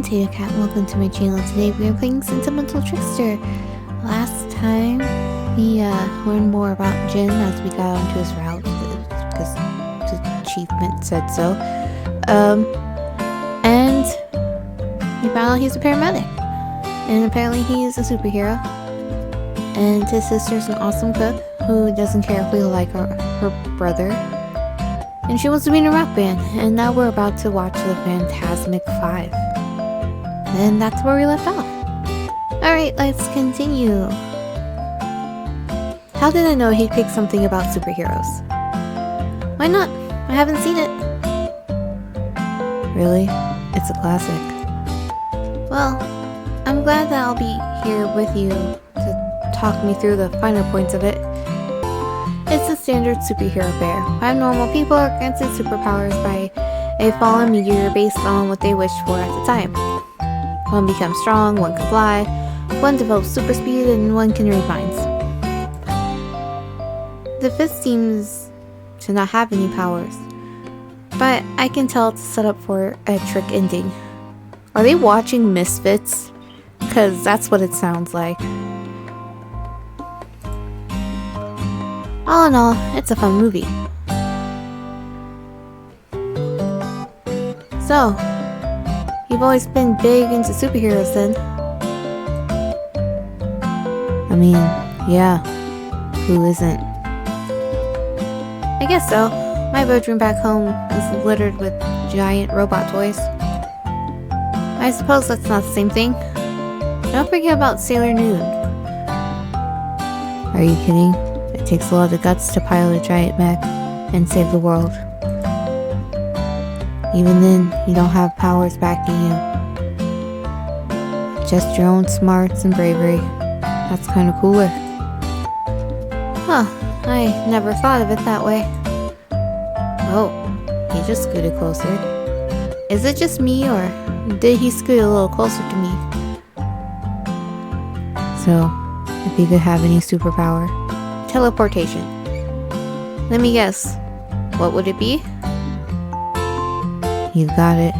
Potato Cat, welcome to my channel. Today we are playing Sentimental Trickster. Last time we learned more about Jin as we got onto his route because the achievement said so. And we found out he's a paramedic. And apparently he is a superhero. And his sister's an awesome cook who doesn't care if we like her brother. And she wants to be in a rock band. And now we're about to watch the Fantasmic 5. And that's where we left off. Alright, let's continue. How did I know he'd pick something about superheroes? Why not? I haven't seen it. Really? It's a classic. Well, I'm glad that I'll be here with you to talk me through the finer points of it. It's a standard superhero fare. 5 normal people are granted superpowers by a fallen meteor based on what they wished for at the time. One becomes strong, one can fly, one develops super speed, and one can read minds. The 5th seems to not have any powers, but I can tell it's set up for a trick ending. Are they watching Misfits? Because that's what it sounds like. All in all, it's a fun movie. So, you've always been big into superheroes then? I mean, yeah, who isn't? I guess so. My bedroom back home is littered with giant robot toys. I suppose that's not the same thing. Don't forget about Sailor Moon. Are you kidding? It takes a lot of guts to pilot a giant mech and save the world. Even then, you don't have powers backing you. Just your own smarts and bravery. That's kind of cooler. Huh, I never thought of it that way. Oh, he just scooted closer. Is it just me, or did he scoot a little closer to me? So, if you could have any superpower, teleportation. Let me guess. What would it be? You got it.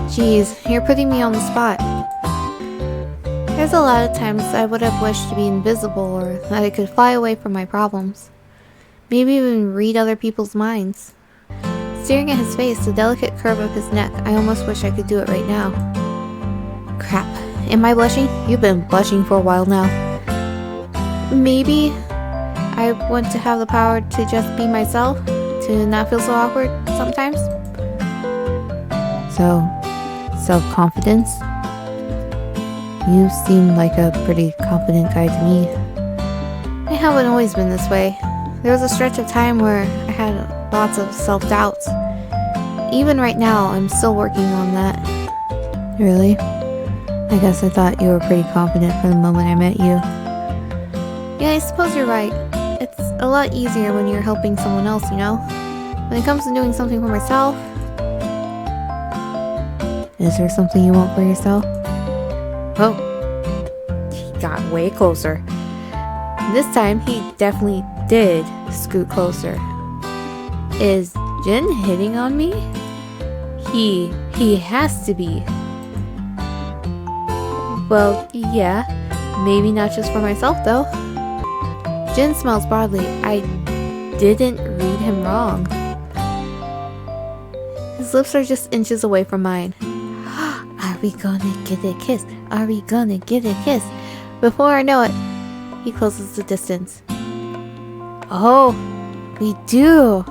Jeez, you're putting me on the spot. There's a lot of times I would have wished to be invisible or that I could fly away from my problems. Maybe even read other people's minds. Staring at his face, the delicate curve of his neck, I almost wish I could do it right now. Crap. Am I blushing? You've been blushing for a while now. Maybe I want to have the power to just be myself, to not feel so awkward sometimes. So, self-confidence? You seem like a pretty confident guy to me. I haven't always been this way. There was a stretch of time where I had lots of self-doubts. Even right now, I'm still working on that. Really? I guess I thought you were pretty confident from the moment I met you. Yeah, I suppose you're right. It's a lot easier when you're helping someone else, you know? When it comes to doing something for myself... Is there something you want for yourself? Oh, he got way closer. This time, he definitely did scoot closer. Is Jin hitting on me? He has to be. Well, yeah, maybe not just for myself though. Jin smiles broadly. I didn't read him wrong. His lips are just inches away from mine. Are we gonna get a kiss? Are we gonna get a kiss? Before I know it, he closes the distance. Oh, we do!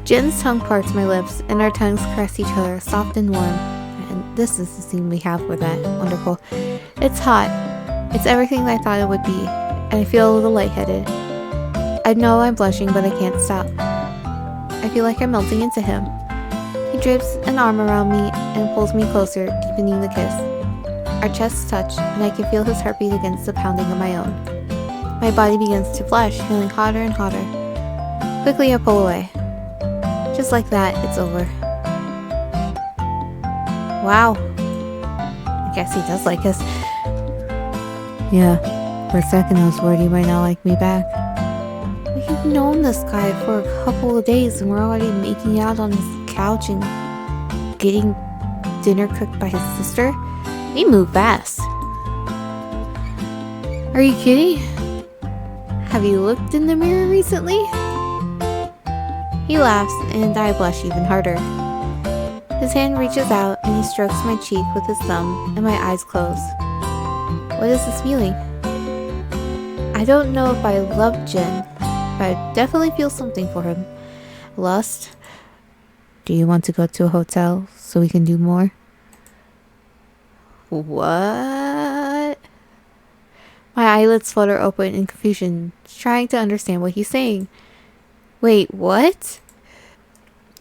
Jin's tongue parts my lips, and our tongues caress each other, soft and warm. And this is the scene we have for that. Wonderful. It's hot. It's everything I thought it would be, and I feel a little lightheaded. I know I'm blushing, but I can't stop. I feel like I'm melting into him. He drapes an arm around me and pulls me closer, deepening the kiss. Our chests touch, and I can feel his heartbeat against the pounding of my own. My body begins to flush, feeling hotter and hotter. Quickly, I pull away. Just like that, it's over. Wow. I guess he does like us. Yeah, for a second I was worried he might not like me back. We've known this guy for a couple of days and we're already making out on his couch and getting dinner cooked by his sister? They move fast. Are you kidding? Have you looked in the mirror recently? He laughs, and I blush even harder. His hand reaches out, and he strokes my cheek with his thumb, and my eyes close. What is this feeling? I don't know if I love Jin, but I definitely feel something for him. Lust? Do you want to go to a hotel so we can do more? What? My eyelids flutter open in confusion, trying to understand what he's saying. Wait, what?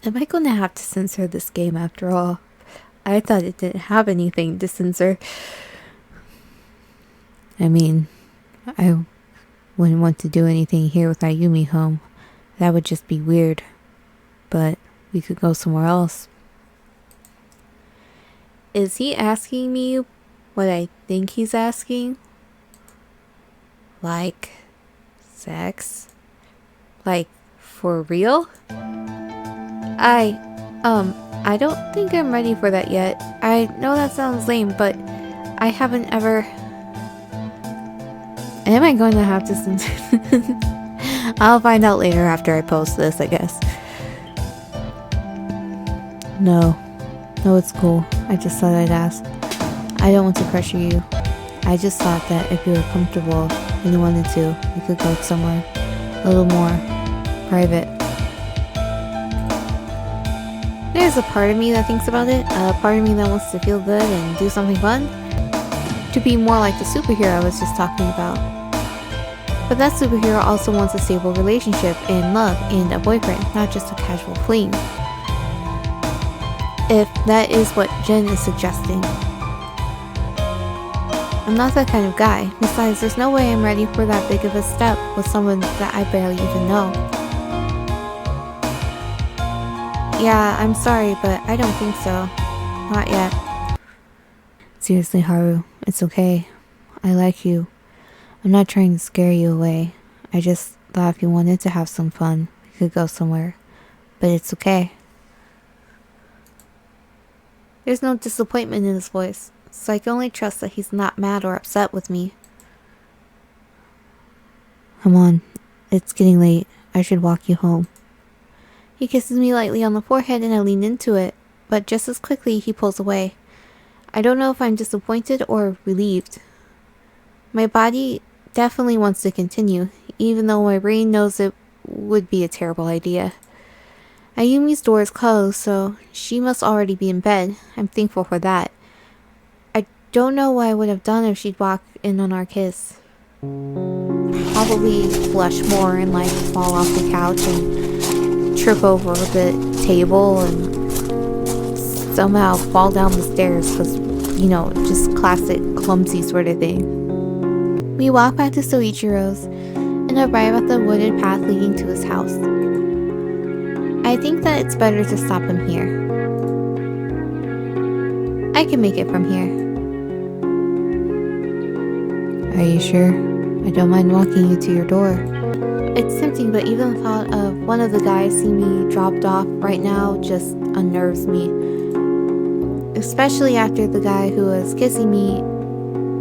Am I going to have to censor this game after all? I thought it didn't have anything to censor. I mean, I wouldn't want to do anything here with Ayumi home. That would just be weird. But we could go somewhere else. Is he asking me what I think he's asking? Like, sex? Like, for real? I don't think I'm ready for that yet. I know that sounds lame, but I haven't ever... Am I going to have to censor? I'll find out later after I post this, I guess. No, it's cool. I just thought I'd ask. I don't want to pressure you. I just thought that if you were comfortable and you wanted to, we could go somewhere a little more private. There's a part of me that thinks about it, a part of me that wants to feel good and do something fun. To be more like the superhero I was just talking about. But that superhero also wants a stable relationship and love and a boyfriend, not just a casual fling. If that is what Jen is suggesting. I'm not that kind of guy. Besides, there's no way I'm ready for that big of a step with someone that I barely even know. Yeah, I'm sorry, but I don't think so. Not yet. Seriously, Haru, it's okay. I like you. I'm not trying to scare you away. I just thought if you wanted to have some fun, we could go somewhere. But it's okay. There's no disappointment in his voice, so I can only trust that he's not mad or upset with me. Come on, it's getting late. I should walk you home. He kisses me lightly on the forehead and I lean into it, but just as quickly he pulls away. I don't know if I'm disappointed or relieved. My body definitely wants to continue, even though my brain knows it would be a terrible idea. Ayumi's door is closed, so she must already be in bed. I'm thankful for that. I don't know what I would have done if she'd walked in on our kiss. Probably blush more and like fall off the couch and trip over the table and somehow fall down the stairs because, you know, just classic clumsy sort of thing. We walk back to Soichiro's and arrive at the wooded path leading to his house. I think that it's better to stop him here. I can make it from here. Are you sure? I don't mind walking you to your door. It's tempting, but even the thought of one of the guys seeing me dropped off right now just unnerves me. Especially after the guy who was kissing me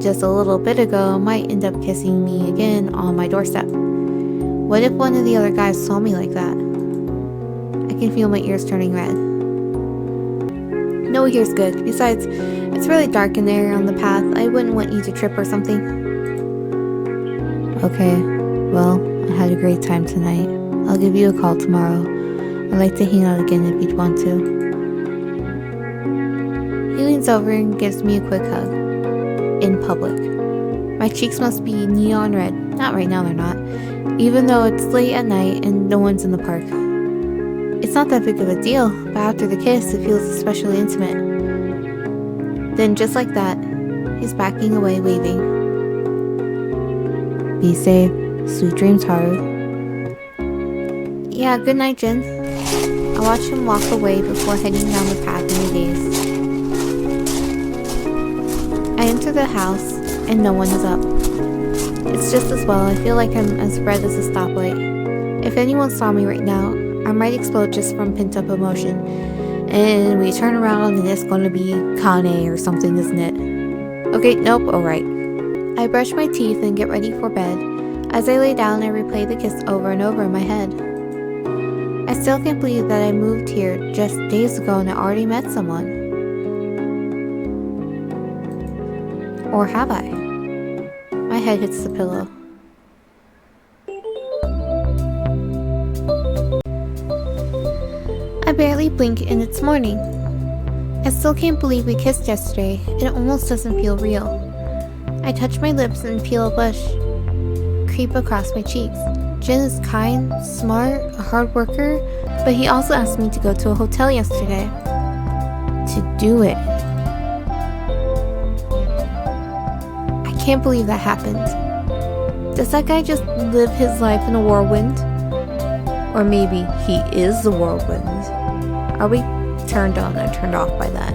just a little bit ago might end up kissing me again on my doorstep. What if one of the other guys saw me like that? I can feel my ears turning red. No here's good. Besides, it's really dark in there on the path. I wouldn't want you to trip or something. Okay, well, I had a great time tonight. I'll give you a call tomorrow. I'd like to hang out again if you'd want to. He leans over and gives me a quick hug. In public. My cheeks must be neon red. Not right now, they're not. Even though it's late at night and no one's in the park. It's not that big of a deal, but after the kiss, it feels especially intimate. Then just like that, he's backing away, waving. Be safe. Sweet dreams, Haru. Yeah, good night, Jin. I watch him walk away before heading down the path in a daze. I enter the house, and no one is up. It's just as well. I feel like I'm as red as a stoplight. If anyone saw me right now, I might explode just from pent-up emotion, And we turn around and it's gonna be Kane or something, isn't it? Okay, nope, alright. I brush my teeth and get ready for bed. As I lay down, I replay the kiss over and over in my head. I still can't believe that I moved here just days ago and I already met someone. Or have I? My head hits the pillow. I barely blink and it's morning. I still can't believe we kissed yesterday. It almost doesn't feel real. I touch my lips and peel a blush creep across my cheeks. Jin is kind, smart, a hard worker, but he also asked me to go to a hotel yesterday. To do it. I can't believe that happened. Does that guy just live his life in a whirlwind? Or maybe he is the whirlwind. Are we turned on or turned off by that?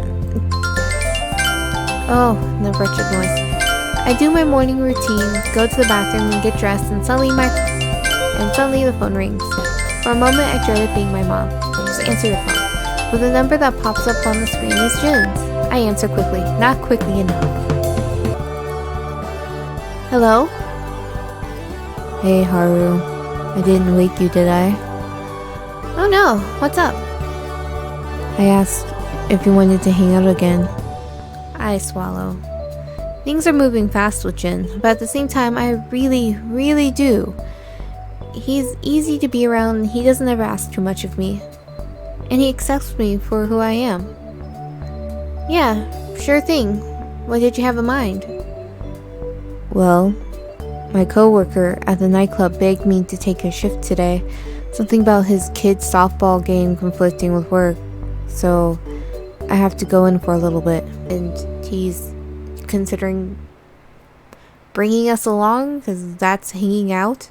Oh, the wretched noise. I do my morning routine, go to the bathroom and get dressed, and suddenly the phone rings. For a moment I dreaded being my mom. Just answer your phone. But the number that pops up on the screen is Jin's. I answer quickly, not quickly enough. Hello? Hey Haru. I didn't wake you, did I? Oh no, what's up? I asked if you wanted to hang out again. I swallow. Things are moving fast with Jin, but at the same time I really do. He's easy to be around and he doesn't ever ask too much of me. And he accepts me for who I am. Yeah, sure thing. What did you have in mind? Well, my coworker at the nightclub begged me to take a shift today. Something about his kid's softball game conflicting with work. So I have to go in for a little bit. And he's considering bringing us along because that's hanging out.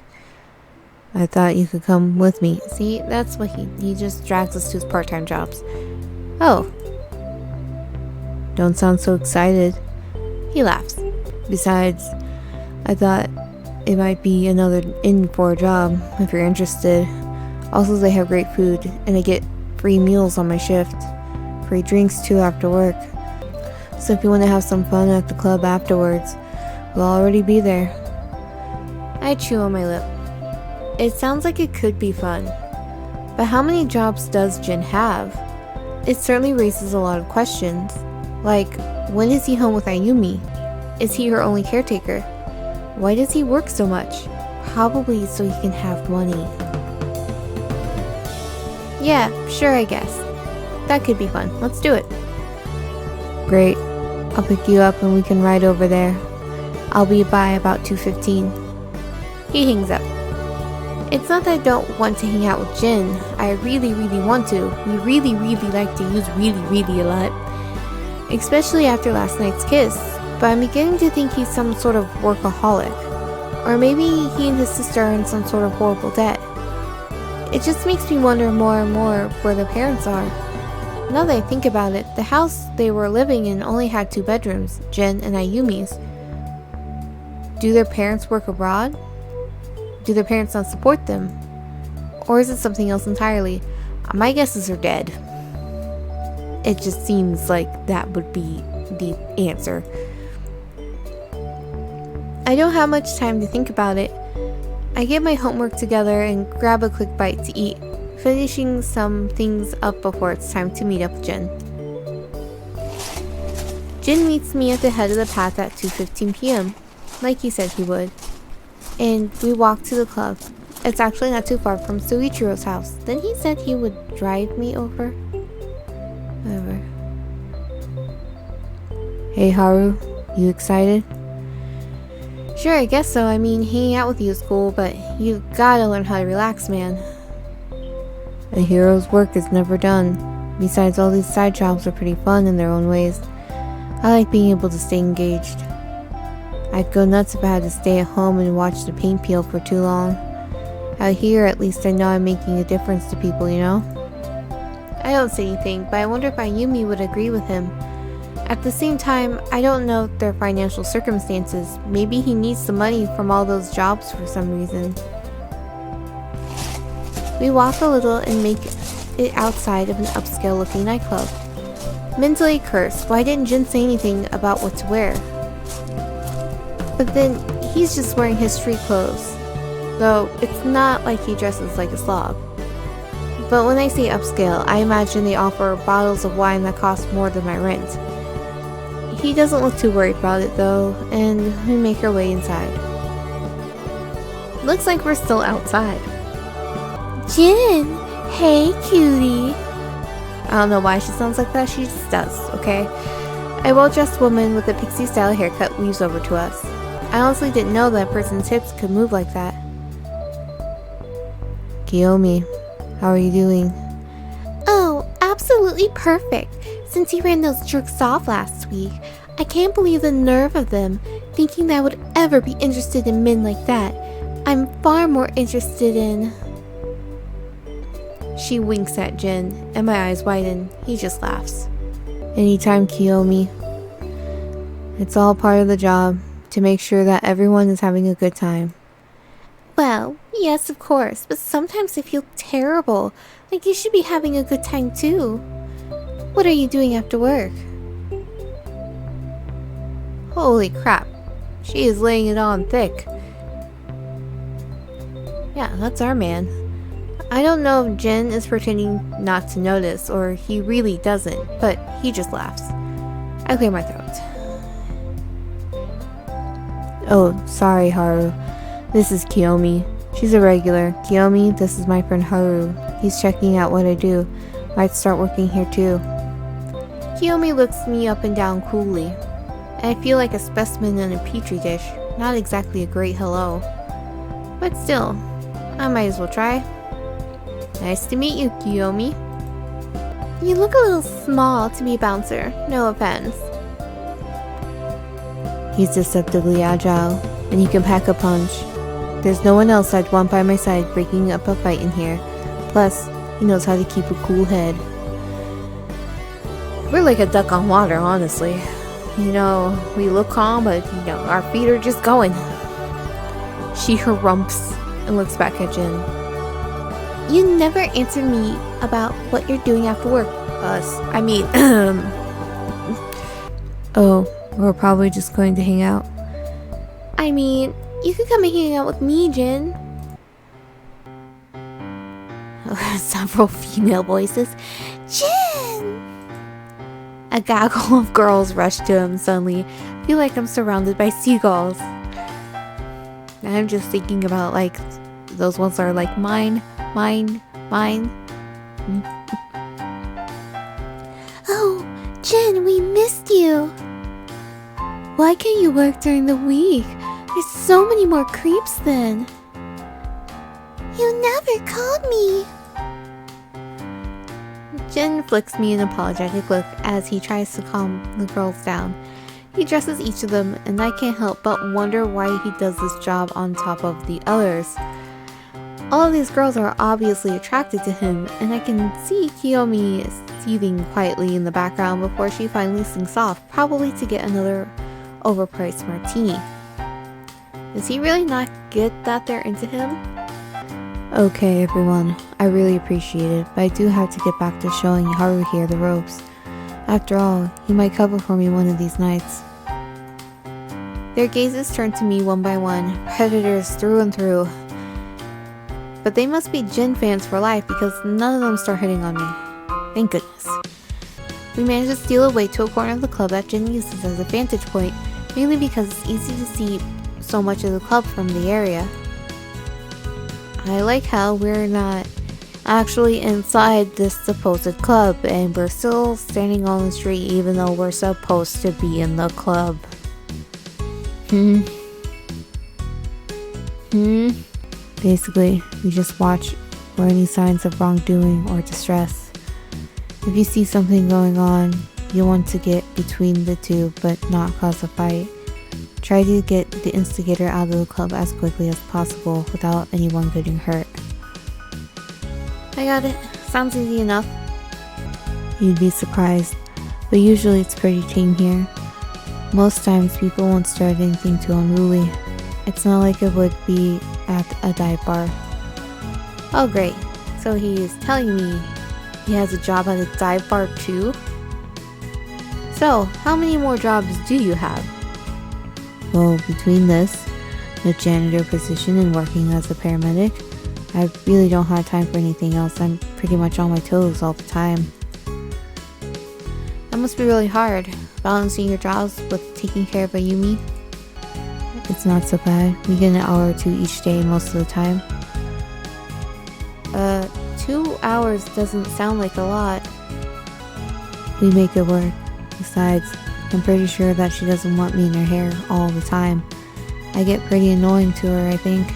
I thought you could come with me. See, that's what he just drags us to his part-time jobs. Oh. Don't sound so excited. He laughs. Besides, I thought it might be another in for a job if you're interested. Also, they have great food and I get free meals on my shift. Free drinks too after work. So if you want to have some fun at the club afterwards, we'll already be there. I chew on my lip. It sounds like it could be fun. But how many jobs does Jin have? It certainly raises a lot of questions. Like, when is he home with Ayumi? Is he her only caretaker? Why does he work so much? Probably so he can have money. Yeah, sure, I guess. That could be fun. Let's do it. Great. I'll pick you up and we can ride over there. I'll be by about 2:15. He hangs up. It's not that I don't want to hang out with Jin. I really want to. We really like to use really a lot. Especially after last night's kiss. But I'm beginning to think he's some sort of workaholic. Or maybe he and his sister are in some sort of horrible debt. It just makes me wonder more and more where their parents are. Now that I think about it, the house they were living in only had 2 bedrooms, Jin and Ayumi's. Do their parents work abroad? Do their parents not support them? Or is it something else entirely? My guesses are dead. It just seems like that would be the answer. I don't have much time to think about it. I get my homework together and grab a quick bite to eat, finishing some things up before it's time to meet up with Jin. Jin meets me at the head of the path at 2:15 p.m., like he said he would. And we walk to the club. It's actually not too far from Soichiro's house. Then he said he would drive me over. Whatever. Hey Haru, you excited? Sure, I guess so. I mean, hanging out with you is cool, but you gotta learn how to relax, man. A hero's work is never done. Besides, all these side jobs are pretty fun in their own ways. I like being able to stay engaged. I'd go nuts if I had to stay at home and watch the paint peel for too long. Out here, at least I know I'm making a difference to people, you know? I don't say anything, but I wonder if Ayumi would agree with him. At the same time, I don't know their financial circumstances. Maybe he needs the money from all those jobs for some reason. We walk a little and make it outside of an upscale-looking nightclub. Mentally cursed, why didn't Jin say anything about what to wear? But then, he's just wearing his street clothes. Though, it's not like he dresses like a slob. But when I say upscale, I imagine they offer bottles of wine that cost more than my rent. He doesn't look too worried about it though, and we make our way inside. Looks like we're still outside. Jin! Hey, cutie! I don't know why she sounds like that, she just does, okay? A well-dressed woman with a pixie-style haircut weaves over to us. I honestly didn't know that a person's hips could move like that. Kiyomi, how are you doing? Oh, absolutely perfect. Since he ran those jerks off last week, I can't believe the nerve of them, thinking that I would ever be interested in men like that. I'm far more interested in... She winks at Jin, and my eyes widen. He just laughs. Anytime, Kiyomi. It's all part of the job, to make sure that everyone is having a good time. Well, yes, of course, but sometimes I feel terrible. Like you should be having a good time too. What are you doing after work? Holy crap. She is laying it on thick. Yeah, that's our man. I don't know if Jin is pretending not to notice or he really doesn't, but he just laughs. I clear my throat. Oh, sorry, Haru. This is Kiyomi. She's a regular. Kiyomi, this is my friend Haru. He's checking out what I do. Might start working here too. Kiyomi looks me up and down coolly. I feel like a specimen in a petri dish. Not exactly a great hello. But still, I might as well try. Nice to meet you, Kiyomi. You look a little small to be a bouncer. No offense. He's deceptively agile, and he can pack a punch. There's no one else I'd want by my side breaking up a fight in here. Plus, he knows how to keep a cool head. We're like a duck on water, honestly. You know, we look calm, but, you know, our feet are just going. She harumphs and looks back at Jin. You never answer me about what you're doing after work. Oh, we're probably just going to hang out. I mean, you could come and hang out with me, Jin. Several female voices. Jin! A gaggle of girls rush to him suddenly. I feel like I'm surrounded by seagulls. I'm just thinking about, like, those ones that are like, mine. Oh, Jin, we missed you. Why can't you work during the week? There's so many more creeps then. You never called me. Jin flicks me an apologetic look as he tries to calm the girls down. He dresses each of them, and I can't help but wonder why he does this job on top of the others. All of these girls are obviously attracted to him, and I can see Kiyomi seething quietly in the background before she finally sinks off, probably to get another overpriced martini. Does he really not get that they're into him? Okay, everyone. I really appreciate it, but I do have to get back to showing Haru here the ropes. After all, he might cover for me one of these nights. Their gazes turn to me one by one, predators through and through. But they must be Jin fans for life because none of them start hitting on me. Thank goodness. We manage to steal away to a corner of the club that Jin uses as a vantage point, mainly because it's easy to see so much of the club from the area. I like how we're not actually inside this supposed club and we're still standing on the street even though we're supposed to be in the club. Basically, we just watch for any signs of wrongdoing or distress. If you see something going on, you want to get between the two but not cause a fight. Try to get the instigator out of the club as quickly as possible without anyone getting hurt. I got it. Sounds easy enough. You'd be surprised, but usually it's pretty tame here. Most times people won't start anything too unruly. It's not like it would be at a dive bar. Oh great, so he is telling me He has a job at a dive bar too? So, how many more jobs do you have? Well, between this, the janitor position, and working as a paramedic, I really don't have time for anything else. I'm pretty much on my toes all the time. That must be really hard, balancing your jobs with taking care of Ayumi. It's not so bad. We get an hour or two each day most of the time. 2 hours doesn't sound like a lot. We make it work. Besides, I'm pretty sure that she doesn't want me in her hair all the time. I get pretty annoying to her, I think.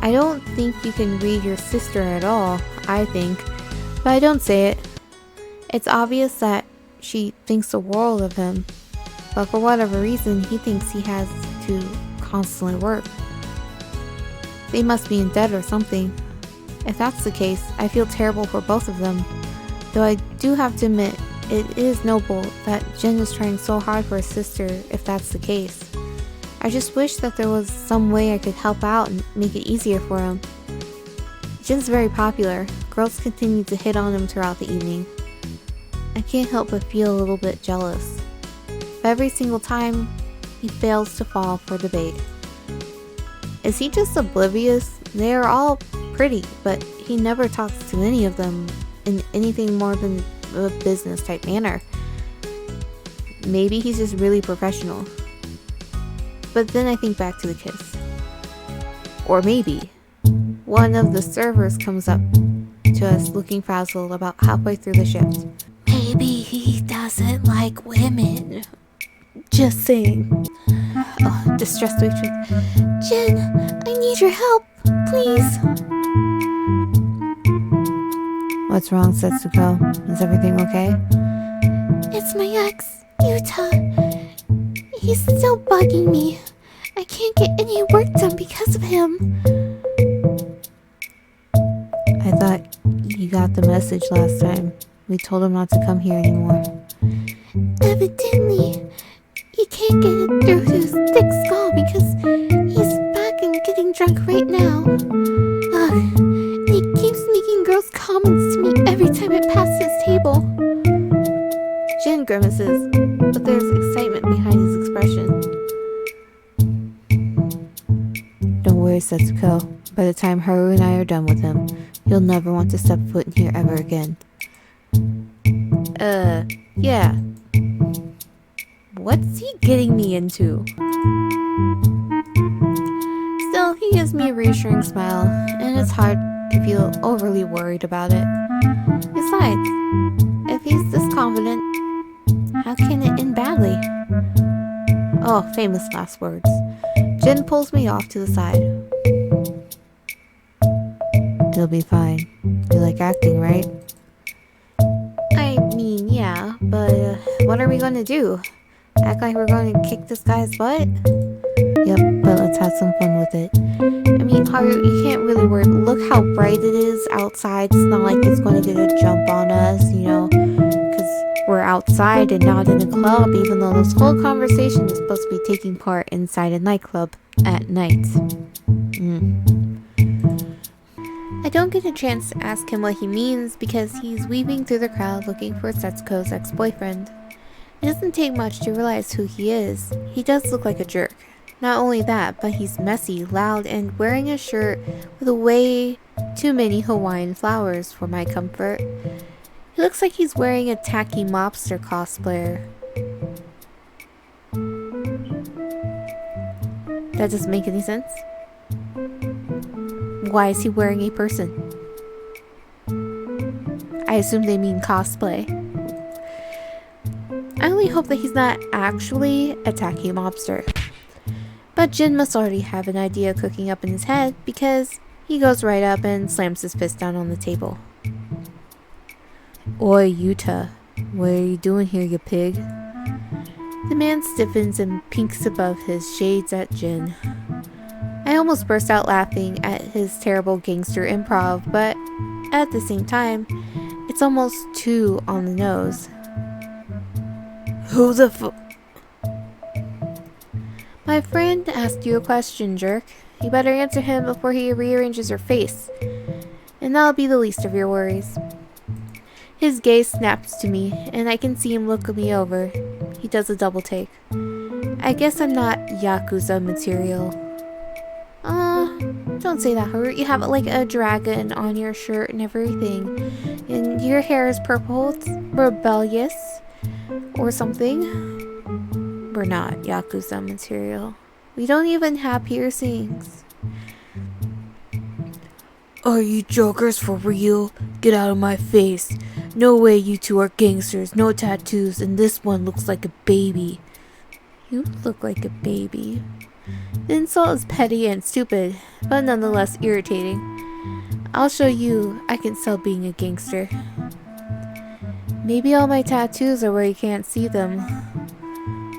I don't think you can read your sister at all, I think. But I don't say it. It's obvious that she thinks the world of him. But for whatever reason, he thinks he has to constantly work. They must be in debt or something. If that's the case, I feel terrible for both of them. Though I do have to admit, it is noble that Jin is trying so hard for his sister if that's the case. I just wish that there was some way I could help out and make it easier for him. Jin's very popular. Girls continue to hit on him throughout the evening. I can't help but feel a little bit jealous. But every single time, he fails to fall for the bait. Is he just oblivious? They are all pretty, but he never talks to any of them in anything more than a business type manner. Maybe he's just really professional. But then I think back to the kiss. Or maybe one of the servers comes up to us looking frazzled about halfway through the shift. Maybe he doesn't like women. Just saying. Oh, distressed waitress. Jin, I need your help, please. What's wrong, Setsuko? Is everything okay? It's my ex, Yuta. He's still bugging me. I can't get any work done because of him. I thought you got the message last time. We told him not to come here anymore. Evidently, he can't get it through his thick skull because he's back and getting drunk right now. Ugh, and he keeps making gross comments to me every time I pass his table. Jin grimaces, but there's excitement behind his expression. Don't worry, Setsuko. By the time Haru and I are done with him, you'll never want to step foot in here ever again. Yeah. What's he getting me into? Still, he gives me a reassuring smile, and it's hard to feel overly worried about it. Besides, if he's this confident, how can it end badly? Oh, famous last words. Jin pulls me off to the side. It'll be fine. You like acting, right? I mean, yeah, but what are we gonna do? Act like we're going to kick this guy's butt? Yep, but let's have some fun with it. I mean, Haru, you can't really worry. Look how bright it is outside. It's not like it's going to get a jump on us, you know, because we're outside and not in a club, even though this whole conversation is supposed to be taking part inside a nightclub at night. I don't get a chance to ask him what he means because he's weaving through the crowd looking for Setsuko's ex-boyfriend. It doesn't take much to realize who he is. He does look like a jerk. Not only that, but he's messy, loud, and wearing a shirt with way too many Hawaiian flowers for my comfort. He looks like he's wearing a tacky mobster cosplayer. That doesn't make any sense. Why is he wearing a person? I assume they mean cosplay. I only hope that he's not actually a tacky mobster. But Jin must already have an idea cooking up in his head because he goes right up and slams his fist down on the table. Oi, Yuta. What are you doing here, you pig? The man stiffens and pinks above his shades at Jin. I almost burst out laughing at his terrible gangster improv, but at the same time, it's almost too on the nose. Who the My friend asked you a question, jerk. You better answer him before he rearranges your face. And that'll be the least of your worries. His gaze snaps to me, and I can see him look me over. He does a double take. I guess I'm not Yakuza material. Don't say that, Haru. You have like a dragon on your shirt and everything. And your hair is purple. It's rebellious. Or something. We're not Yakuza material. We don't even have piercings. Are you jokers for real? Get out of my face. No way you two are gangsters, no tattoos, and this one looks like a baby. You look like a baby. The insult is petty and stupid, but nonetheless irritating. I'll show you I can sell being a gangster. Maybe all my tattoos are where you can't see them.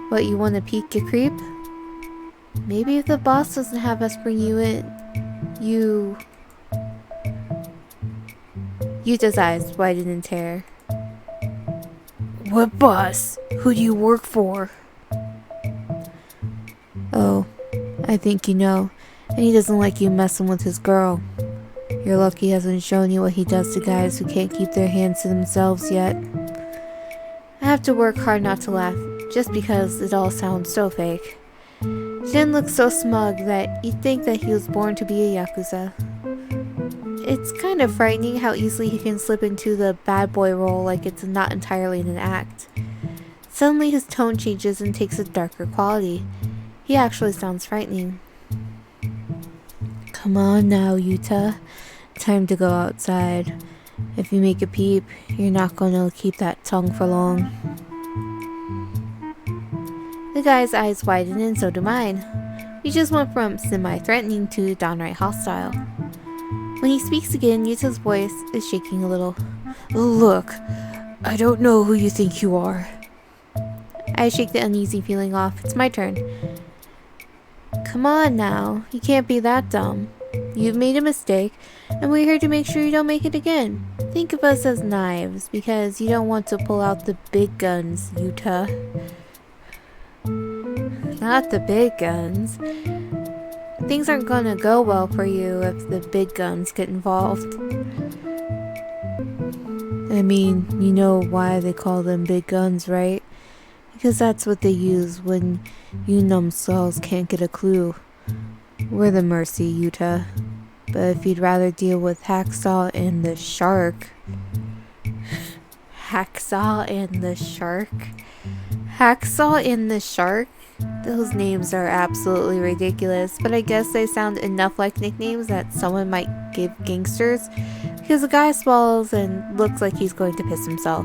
What, you want to peek your creep? Maybe if the boss doesn't have us bring you in, Yuta's eyes widen in terror. What boss? Who do you work for? Oh, I think you know, and he doesn't like you messing with his girl. You're lucky he hasn't shown you what he does to guys who can't keep their hands to themselves yet. I have to work hard not to laugh, just because it all sounds so fake. Jin looks so smug that you'd think that he was born to be a Yakuza. It's kind of frightening how easily he can slip into the bad boy role like it's not entirely an act. Suddenly his tone changes and takes a darker quality. He actually sounds frightening. Come on now, Yuta. Time to go outside. If you make a peep, you're not gonna keep that tongue for long. The guy's eyes widen and so do mine. We just went from semi-threatening to downright hostile. When he speaks again, Yuta's voice is shaking a little. Look, I don't know who you think you are. I shake the uneasy feeling off. It's my turn. Come on now, you can't be that dumb. You've made a mistake, and we're here to make sure you don't make it again. Think of us as knives, because you don't want to pull out the big guns, Yuta. Not the big guns. Things aren't gonna go well for you if the big guns get involved. I mean, you know why they call them big guns, right? Because that's what they use when you numbskulls can't get a clue. We're the mercy, Yuta. But if you'd rather deal with Hacksaw and the Shark... Hacksaw and the Shark? Hacksaw and the Shark? Those names are absolutely ridiculous, but I guess they sound enough like nicknames that someone might give gangsters, because the guy swallows and looks like he's going to piss himself.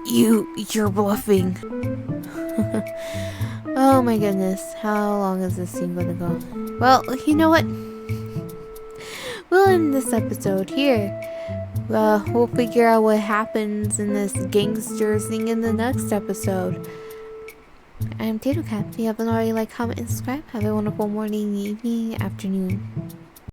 You're bluffing. Oh my goodness, how long is this scene gonna go? Well, you know what? We'll end this episode here. We'll figure out what happens in this gangster thing in the next episode. I'm Tato Cat. If you haven't already, like, comment, and subscribe. Have a wonderful morning, evening, afternoon.